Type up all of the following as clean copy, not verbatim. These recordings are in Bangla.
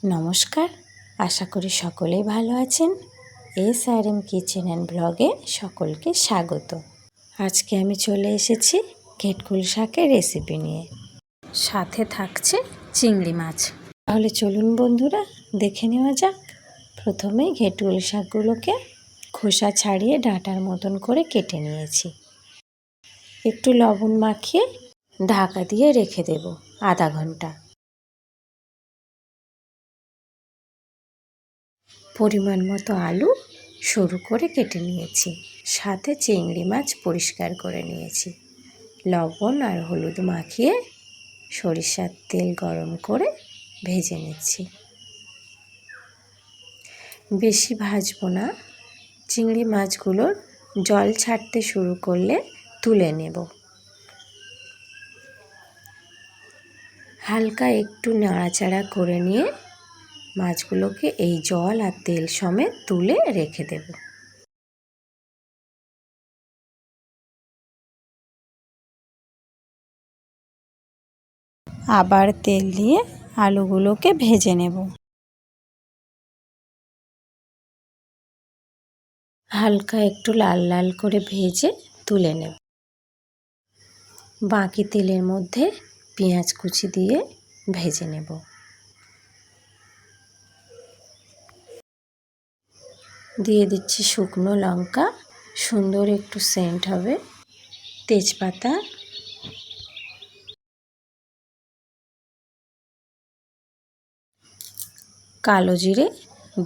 নমস্কার, আশা করি সকলেই ভালো আছেন। SRM কিচেন অ্যান্ড ব্লগে সকলকে স্বাগত। আজকে আমি চলে এসেছি ঘেটকুল শাকের রেসিপি নিয়ে, সাথে থাকছে চিংড়ি মাছ। তাহলে চলুন বন্ধুরা, দেখে নেওয়া যাক। প্রথমেই ঘেটকুল শাকগুলোকে খোসা ছাড়িয়ে ডাঁটার মতন করে কেটে নিয়েছি। একটু লবণ মাখিয়ে ঢাকা দিয়ে রেখে দেব আধা ঘন্টা। পরিমাণ মতো আলু সরু করে কেটে নিয়েছি, সাথে চিংড়ি মাছ পরিষ্কার করে নিয়েছি। লবণ আর হলুদ মাখিয়ে সরিষার তেল গরম করে ভেজে নিচ্ছি। বেশি ভাজবো না, চিংড়ি মাছগুলোর জল ছাড়তে শুরু করলে তুলে নেব। হালকা একটু নাড়াচাড়া করে নিয়ে মাছগুলোকে এই জল আর তেল সমেত তুলে রেখে দেব। আবার তেল দিয়ে আলুগুলোকে ভেজে নেব। হালকা একটু লাল লাল করে ভেজে তুলে নেব। বাকি তেলের মধ্যে পেঁয়াজ কুচি দিয়ে ভেজে নেব। দিয়ে দিচ্ছি শুকনো লঙ্কা, সুন্দর একটু সেন্ট হবে, তেজপাতা, কালো জিরে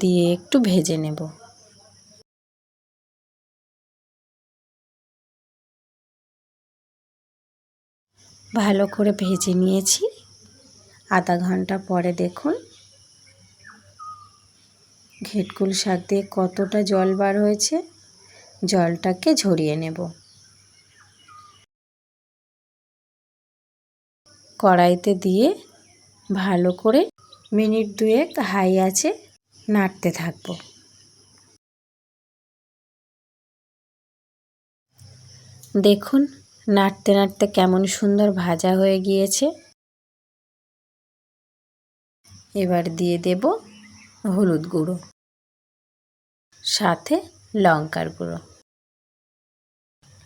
দিয়ে একটু ভেজে নেব। ভালো করে ভেজে নিয়েছি। আধা ঘন্টা পরে দেখুন ঘেটকুল শাক দিয়ে কতটা জল বার হয়েছে। জলটাকে ঝরিয়ে নেব। কড়াইতে দিয়ে ভালো করে মিনিট দুয়েক হাই আঁচে নাড়তে থাকবো। দেখুন নাড়তে নাড়তে কেমন সুন্দর ভাজা হয়ে গিয়েছে। এবার দিয়ে দেব হলুদ গুঁড়ো, সাথে লঙ্কার গুঁড়ো,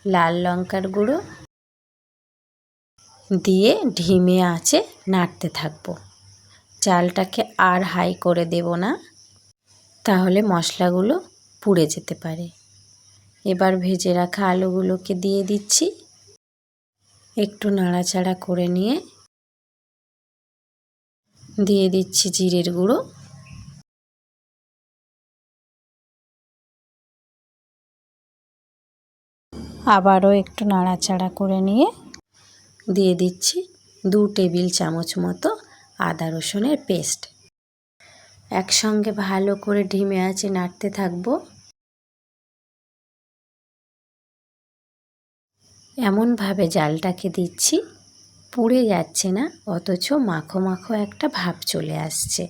লাল লঙ্কার গুঁড়ো দিয়ে ধিমে আঁচে নাড়তে থাকবো। জালটাকে আর হাই করে দেব না, তাহলে মশলাগুলো পুড়ে যেতে পারে। এবার ভেজে রাখা আলুগুলোকে দিয়ে দিচ্ছি। একটু নাড়াচাড়া করে নিয়ে দিয়ে দিচ্ছি জিরের গুঁড়ো, আবারও একটু নাড়াচাড়া করে নিয়ে দিয়ে দিচ্ছি 2 টেবিল চামচ মতো আদা রসুনের পেস্ট। একসঙ্গে ভালো করে ধিমে আঁচে নাড়তে থাকবো। এমনভাবে জালটাকে দিচ্ছি পুড়ে যাচ্ছে না, অথচ মাখো মাখো একটা ভাব চলে আসছে।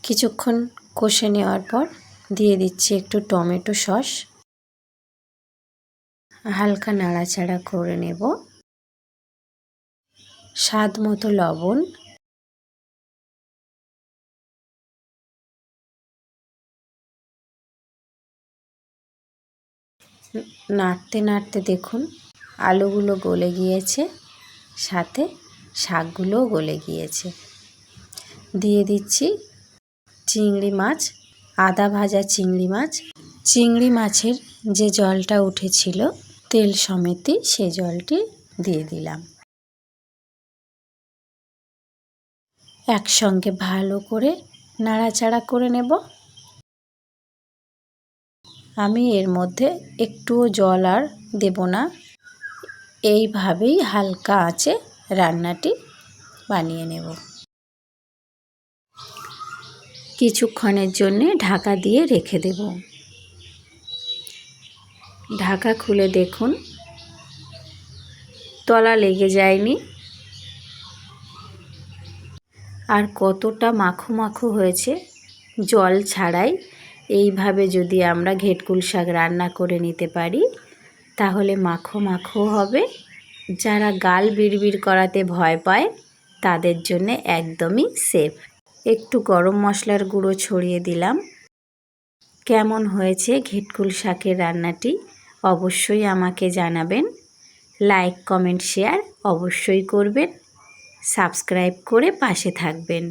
কিছুক্ষণ কষে নেওয়ার পর দিয়ে দিচ্ছি একটু টমেটো সস। হালকা নাড়াচাড়া করে নেব। স্বাদ মতো লবণ, নাড়তে নাড়তে দেখুন আলুগুলো গলে গিয়েছে, সাথে শাকগুলোও গলে গিয়েছে। দিয়ে দিচ্ছি চিংড়ি মাছ, আদা ভাজা চিংড়ি মাছ। চিংড়ি মাছের যে জলটা উঠেছিল তেল সমেতই সেই জলটি দিয়ে দিলাম। একসঙ্গে ভালো করে নাড়াচাড়া করে নেব। আমি এর মধ্যে একটুও জল আর দেব না, এইভাবেই হালকা আঁচে রান্নাটি বানিয়ে নেব। কিছুক্ষণের জন্যে ঢাকা দিয়ে রেখে দেব। ঢাকা খুলে দেখুন তলা লেগে যায়নি, আর কতটা মাখো মাখো হয়েছে জল ছাড়াই। এইভাবে যদি আমরা ঘেটকুল শাক রান্না করে নিতে পারি তাহলে মাখো মাখো হবে। যারা গাল বিড়বিড় করাতে ভয় পায় তাদের জন্য একদমই সেফ। একটু গরম মশলার গুঁড়ো ছড়িয়ে দিলাম। কেমন হয়েছে ঘেটকুল শাকের রান্নাটি অবশ্যই আমাকে জানাবেন। লাইক, কমেন্ট, শেয়ার অবশ্যই করবেন। সাবস্ক্রাইব করে পাশে থাকবেন।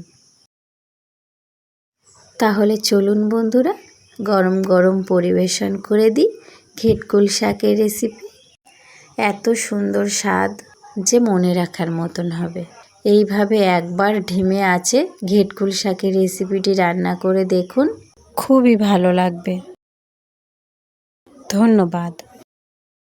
তাহলে চলুন বন্ধুরা, গরম গরম পরিবেশন করে দিই ঘেটকুল শাকের রেসিপি। এত সুন্দর স্বাদ যে মনে রাখার মতন হবে। এইভাবে একবার ঢিমে আছে ঘেটকুল শাকের রেসিপিটি রান্না করে দেখুন, খুবই ভালো লাগবে। ধন্যবাদ।